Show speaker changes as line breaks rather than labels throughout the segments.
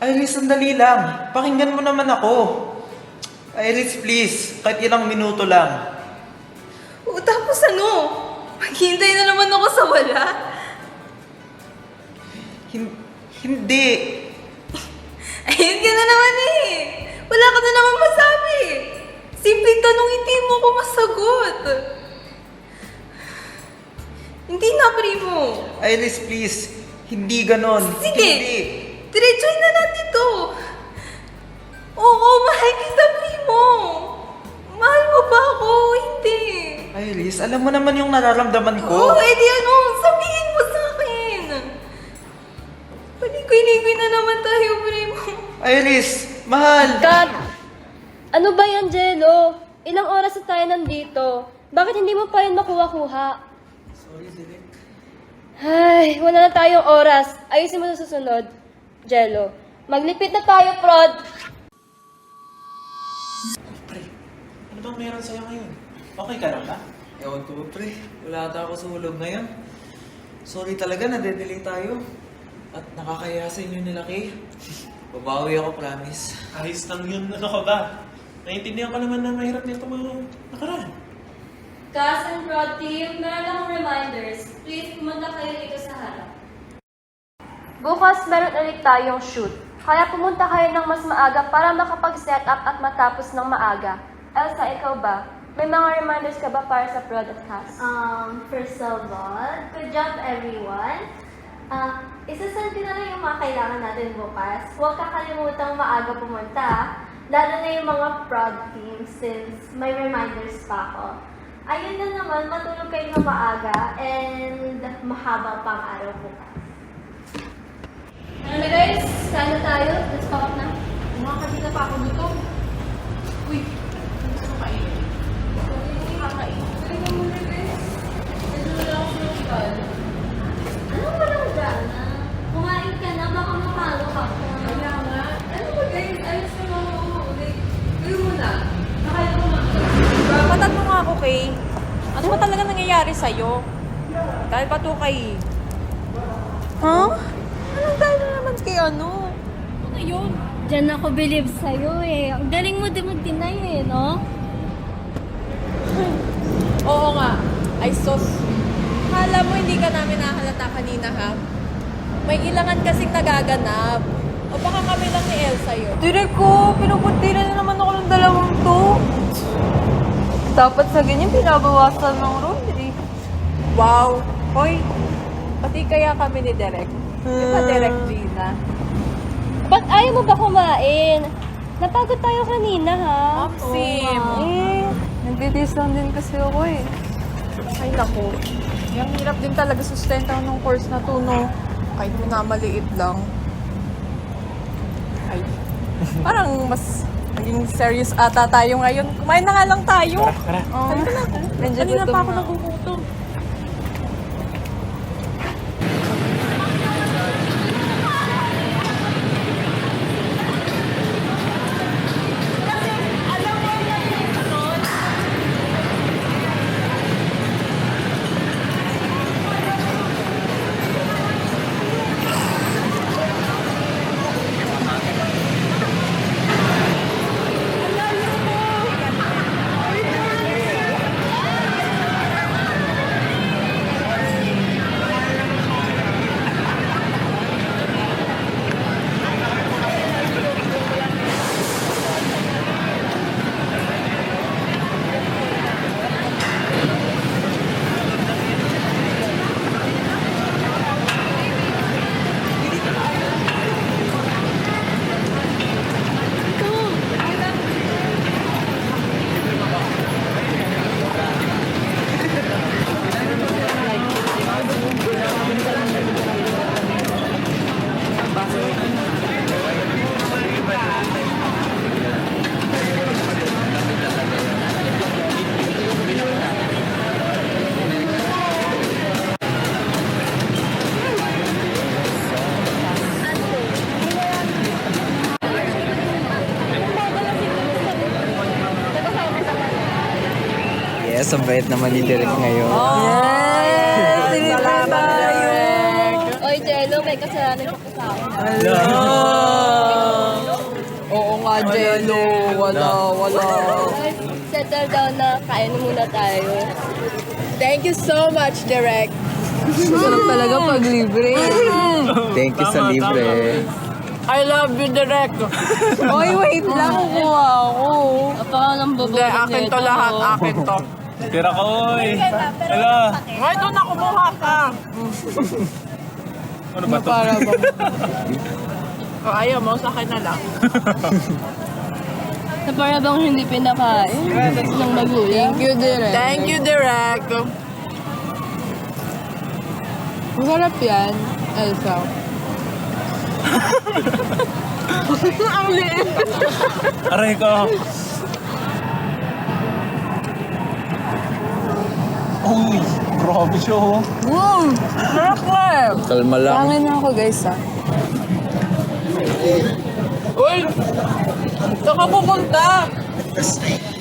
Iris, sandali lang. Pakinggan mo naman ako. Iris, please. Kahit ilang minuto lang.
O, tapos ano? Maghihintay na naman ako sa wala?
Hindi.
Ayun ka na naman eh. Wala ka na naman masabi. Simpleng tanong, hindi mo ko masagot. Hindi na, Primo.
Iris, please. Hindi ganon.
Sige.
Hindi.
Diretsuhin na natin to. Oo, mahal kita, Primo. Mahal mo ba ako? Hindi.
Iris, alam mo naman yung nararamdaman ko.
Oo, edi ano, sabihin mo sa akin. Paligoy-ligoy na naman tayo, Primo.
Iris, mahal.
Kat! Ano ba yan, Jello? Ilang oras na tayo nandito. Bakit hindi mo pa rin makuha-kuha?
Sorry, Zilek.
Ay, wala na tayong oras. Ayusin mo sa susunod, Jello. Maglipit na tayo, Prod.
Pre, ano bang meron sa'yo ngayon? Okay ka lang ba? Ewan ko ba, pre. Wala ata ako sa hulog ngayon. Sorry talaga, nade-delay tayo. At nakakaya sa inyo nila, Kay. Babawi ako, promise.
Ayos lang yun, ano ka ba? Naiintindihan ko naman na mahirap nito mga nakaraan.
Cass and Prod team, meron akong reminders. Please, pumunta kayo dito sa harap. Bukas, meron ulit tayong shoot. Kaya pumunta kayo ng mas maaga para makapag-set up at matapos ng maaga. Elsa, ikaw ba? May mga reminders ka ba para sa Prod at Cass?
First of all, good job everyone. Isasend ko na lang yung mga kailangan natin bukas. Huwag kakalimutang maaga pumunta, lalo na yung mga prod teams since may reminders pa ako. Ayun na naman, matulog kayo na maaga and mahaba pang araw bukas.
Ano na guys? Saan na tayo? Let's pack up na.
Mga kanina pa ako dito. Uy, gusto ko kainin. Hindi kakain. Uy, naman na guys. Medyo na lang ako sinukal.
Anong walang drama? Kumain ka na, baka mapalo ka pa.
Kaya nga. Ano ba guys? Ayos na mga uulit. Uy muna. Nakaya ko mga.
Patat mo nga ako, Kay. Ano ba talaga nangyayari sa'yo? Dahil ba to kay... Huh? Anong dahil na naman kay ano? Ano yun?
Diyan ako believe sa'yo eh. Ang galing mo din mag-deny eh, no?
Oo nga. Ay sos. Kala mo hindi ka namin nahalata kanina, ha? May ilangan kasing nagaganap. O baka kami lang ni Elsa yun.
Direk ko, pinupuntiran na naman ako ng dalawang to. Dapat sa ganyan, pinabawasan ng road eh.
Wow! Hoy! Pati kaya kami ni Derek. Di ba Derek Gina?
Ba't ayaw mo ba kumain? Napagod tayo kanina, ha?
Sim!
Nagdidis lang din kasi ako eh.
Ay naku. Yung hirap din talaga sustenta ng course na to, no? Kahit mo na maliit lang. Ay. Parang mas naging serious ata tayo ngayon. Kumain na nga lang tayo. Halika na.
Medyo
Kanina
gutom
pa ako
na.
nagugutom.
Yes, ang bait naman ni Derek ngayon.
Salamat, Derek.
Oy, Jello, may kasalanan ka pa sa akin.
Hello!
Jello. Wala.
Settle down na, kain muna tayo.
Thank you so much, Direk. Sarap talaga pag libre.
Thank you sa libre.
I love you, Direk. Oy, wait lang. Kukuha ako.
Apaka ng
Hindi, akin to lahat. Akin to.
Tira ko, oy. Hala.
Ay, doon ako kumuha ka.
Ano ba to?
Para bang... ayaw mo, sa akin na lang.
Na para bang hindi pinakain ng magulang.
Thank you, Direk. Thank you, Direk. Masarap yan, Elsa. Ang liit.
Aray ko. Uy, grabe siya, oh.
Sarap ka eh.
Kalma lang.
Pangin na ako, guys, ah. Uy! Saan ka pupunta?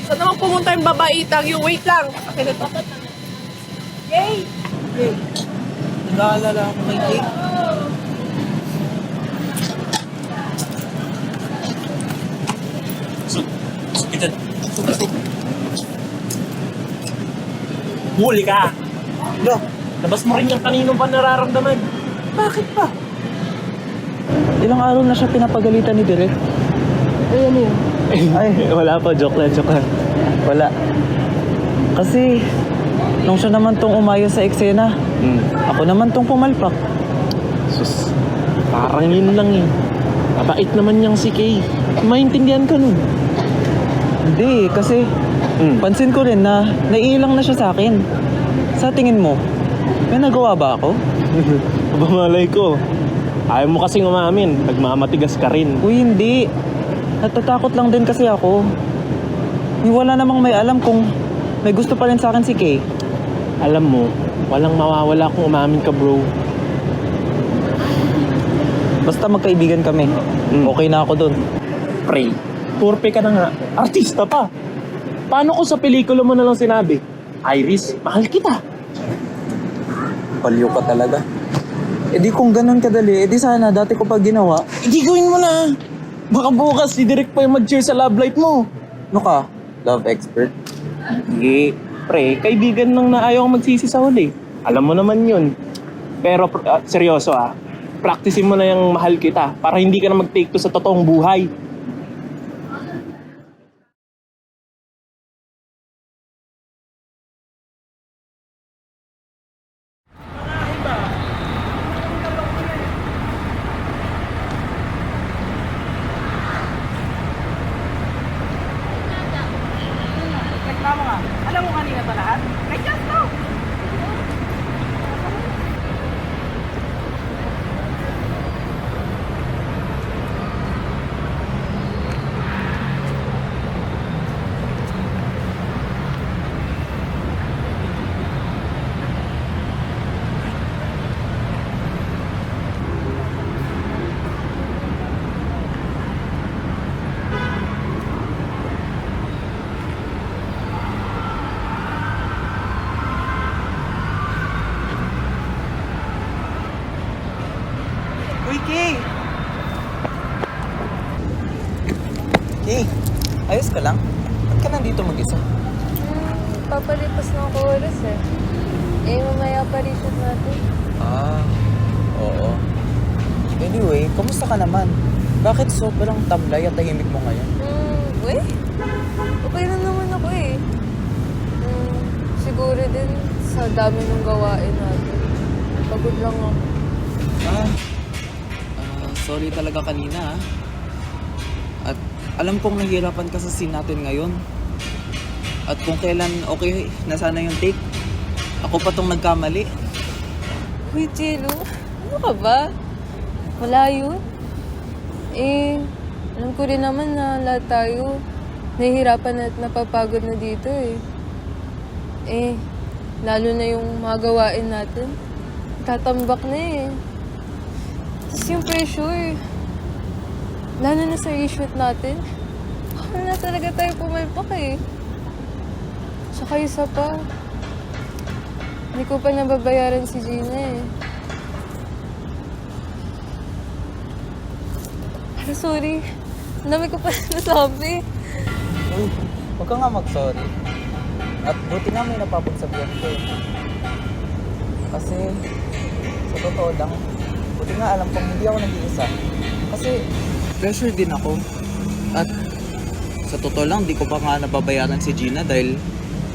Saan naman pumunta yung babaitang? Yung wait lang. Akin na to. Yay!
Nag-aalala ako kay Kate.
Ito. Huli ka!
Lo,
Labas mo rin yung kanino pa nararamdaman.
bakit pa? Ilang araw na siya pinapagalitan ni Direk. Ay, wala pa. Joke lang. Wala. Kasi, nung siya naman tong umayo sa eksena, ako naman tong pumalpak.
Sus, parang yun lang eh. Mabait naman niyang si Kay. Maintindihan ka nun.
Hindi, kasi pansin ko rin na naiilang na siya sa akin. Sa tingin mo, may nagawa ba ako?
Aba malay ko. Ayaw mo kasing umamin. Nagmamatigas ka rin.
Uy, hindi. Natatakot lang din kasi ako. Wala namang may alam kung may gusto pa rin sa akin si Kay.
Alam mo, walang mawawala kung umamin ka, bro.
Basta magkaibigan kami. Okay na ako dun.
Pray. Turpe ka na nga. Artista pa. Paano kung sa pelikula mo na lang sinabi, Iris, mahal kita.
Paliw ka talaga. E di kung ganun kadali, e di sana dati ko pa ginawa.
Hindi gawin mo na. Baka bukas si Direk pa yung mag-cheer sa love life mo.
Ano ka? Love expert?
Hindi. Pre, kaibigan nang na ayaw magsisi sa huli. Alam mo naman yun. Pero seryoso practicein mo na yung mahal kita para hindi ka na mag-take to sa totoong buhay.
Reklamo nga. Alam mo kanina to lahat? Kay Just to!
Uy, Kay! Kay, ayos ka lang? Ba't ka nandito mag-isa?
Papalipas ng oras eh. Mamaya pa rin shoot natin.
Oo. Anyway, kamusta ka naman? Bakit sobrang tamlay at tahimik mo ngayon?
Okay lang naman ako eh. Siguro din sa dami ng gawain natin. Pagod lang ako.
Sorry talaga kanina At alam kong nahihirapan ka sa scene natin ngayon. At kung kailan okay na sana yung take, ako pa tong nagkamali.
Uy, Jello, ano ka ba? Wala yun. Alam ko rin naman na lahat tayo nahihirapan at napapagod na dito eh. Lalo na yung mga gawain natin. Tatambak na eh. Tapos yung pressure, lalo na sa reshoot natin, wala na talaga tayo pumalpak eh. Tsaka isa pa, hindi ko pa nababayaran si Gina eh. Sorry.
Ang dami ko pa nasabi.
Uy, huwag ka nga mag-sorry. At buti nga may napapagsabihan ko eh. Kasi, sa totoo lang, buti nga alam kong hindi ako nag-iisa. Kasi, pressure din ako. At, sa totoo lang, di ko pa nga nababayaran si Gina dahil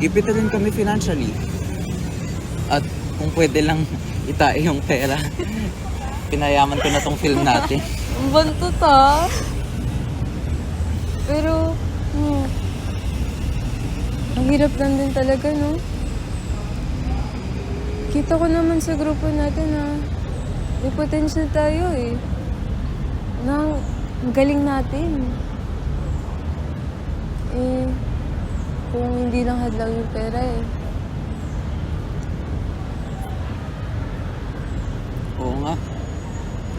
gipit na rin kami financially. At, kung pwede lang itain yung pera, pinayaman ko na tong film natin.
Ang bantot ha. Pero, ang hirap lang din talaga, no? Kita ko naman sa grupo natin na may potential tayo eh. Na ang galing natin. Eh, kung hindi lang hadlang yung pera eh.
Oo nga.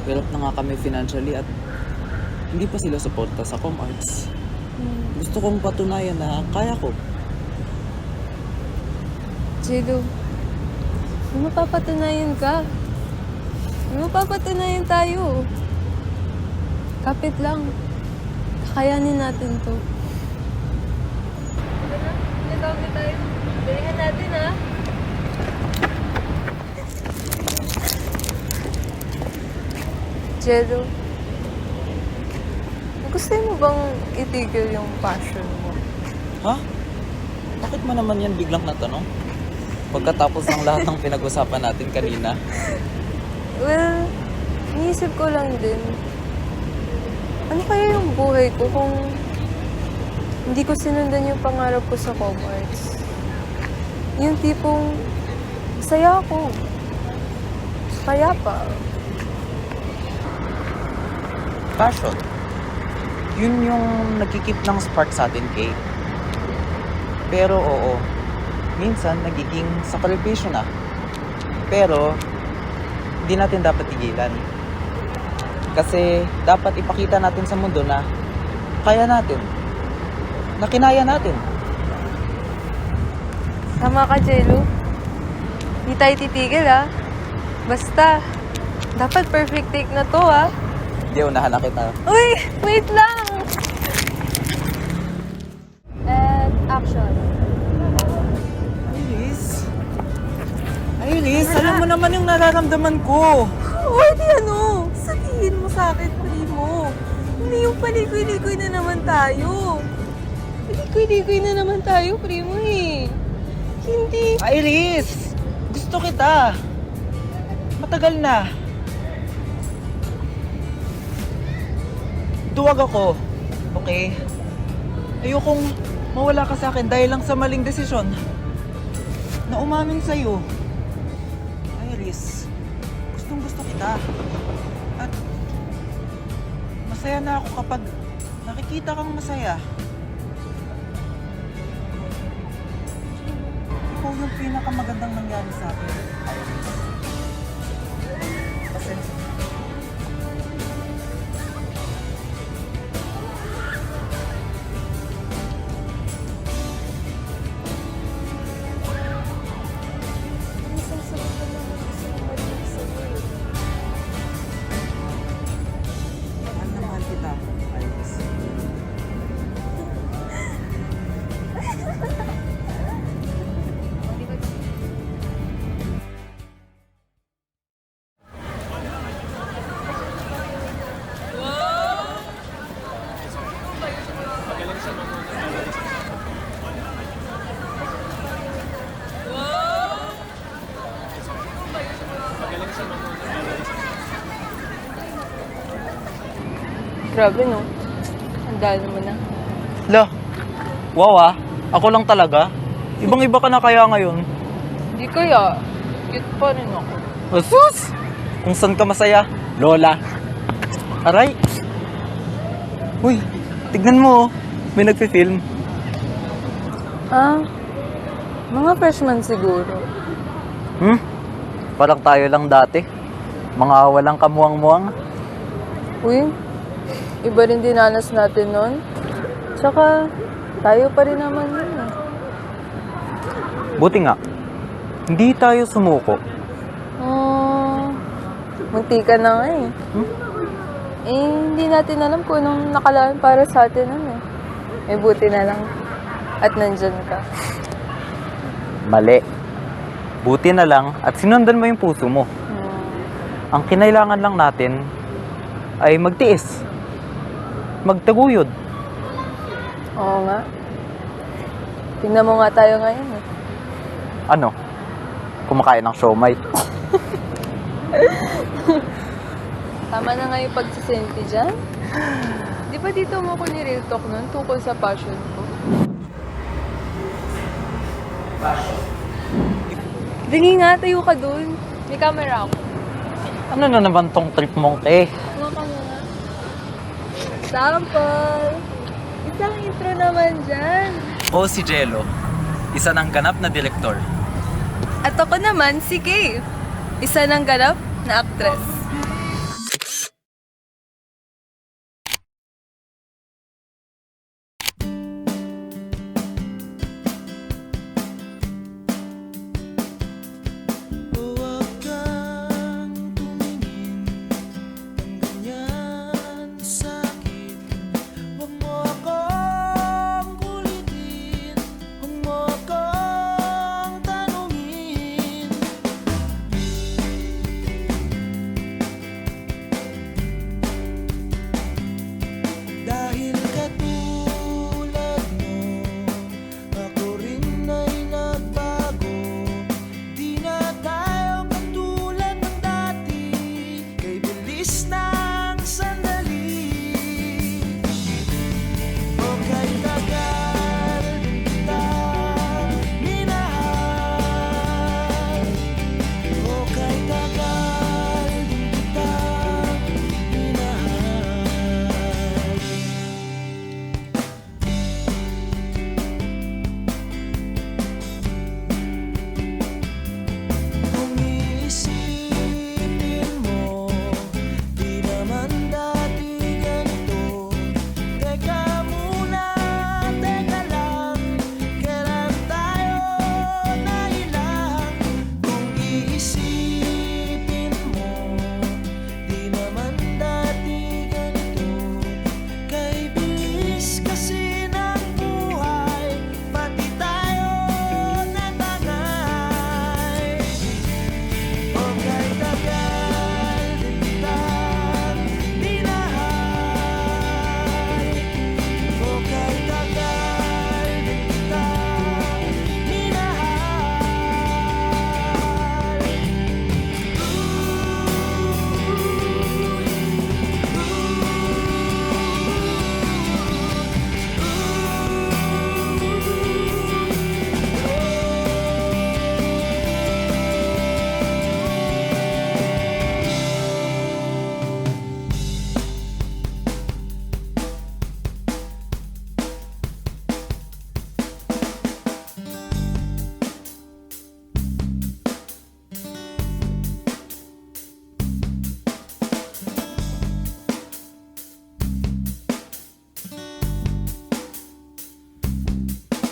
Hirap na nga kami financially at hindi pa sila suporta sa ComArts. Gusto kong patunayan na kaya ko.
Jello, may mapapatunayan ka. May mapapatunayan tayo. Kapit lang. Kakayanin natin to. Sige na, pinatawag na tayo. Galingan natin ha. Jello, gusto mo bang itigil yung passion mo?
Ha? Bakit mo naman yan biglang natanong? Pagkatapos ng lahat ng pinag-usapan natin kanina.
Well, iniisip ko lang din. Ano kaya yung buhay ko kung hindi ko sinundan yung pangarap ko sa ComArts? Yung tipong saya ako. Kaya pa.
Passion. Yun yung nagkikip ng spark sa atin, Kay. Pero oo, minsan nagiging sakripisyo na. Pero, hindi natin dapat tigilan. Kasi dapat ipakita natin sa mundo na kaya natin. Na kinaya natin.
Tama ka, Jello. Hindi tayo titigil, ha? Basta, dapat perfect take na to, ha?
Hindi, unahan na kita.
Uy! Wait lang!
And action.
Iris, alam mo naman yung nararamdaman ko.
Uy, di ano? Sabihin mo sa akin, Primo. Hindi yung paligoy-ligoy na naman tayo. Paligoy-ligoy na naman tayo, Primo, eh. Hindi.
Iris, gusto kita. Matagal na. Duwag ako. Okay? Ayokong mawala ka sa akin dahil lang sa maling desisyon na umamin sa'yo. Iris, gustong gusto kita. At masaya na ako kapag nakikita kang masaya. Ikaw yung pinakamagandang nangyari sa akin, Iris. Pasensya na. Mahal na mahal kita, Iris.
Grabe, no? Ang dahil mo na.
Lo, wow ah. Ako lang talaga. Ibang-iba ka na kaya ngayon.
Hindi kaya. Cute pa rin ako.
Asus! Kung saan ka masaya, Lola. Aray! Uy, tignan mo oh. May nagpi-film.
Ah, mga freshman siguro.
Parang tayo lang dati. Mga walang kamuwang-muwang.
Uy, iba rin dinanas natin nun. Tsaka, tayo pa rin naman yun eh.
Buti nga, hindi tayo sumuko.
Munti ka na nga eh. hindi natin alam kung anong nakalaan para sa atin nun eh. May buti na lang. At nandyan ka.
Mali. Buti na lang at sinundan mo yung puso mo. Ang kinailangan lang natin ay magtiis. Magtaguyod.
Oo nga. Tingnan mo nga tayo ngayon eh.
Ano? Kumakain ng siomay.
Tama na nga yung pagsisenti dyan. Di ba dito mo ko ni-real talk nun tungkol sa passion ko? Dali nga, tayo ka dun. May camera ako.
Ano na naman tong trip mong
Ano ka nga? Sample! Isang intro naman dyan.
O si Jello, isa ng ganap na direktor.
At ako naman, si Kay. Isa ng ganap na actress.
Huwag kang tumingin ng ganyan sa'kin. Huwag mo akong kulitin, huwag mo akong tanungin. Dahil katulad mo, ako rin ay nagbago. Di na tayo katulad ng dati, kay bilis ng sandali. O kay tagal din kitang minahal. O kay tagal din kitang minahal. Kung iisipin mo, di naman dati ganito. Teka muna, teka lang, kailan tayo nailang? Kung iisipin mo, di naman dati ganito. Kay bilis kasi ng buhay, pati tayo natangay. O kay tagal din kitang minahal. O kay tagal din kitang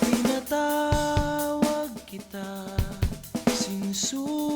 tinatawag kita, sinusunod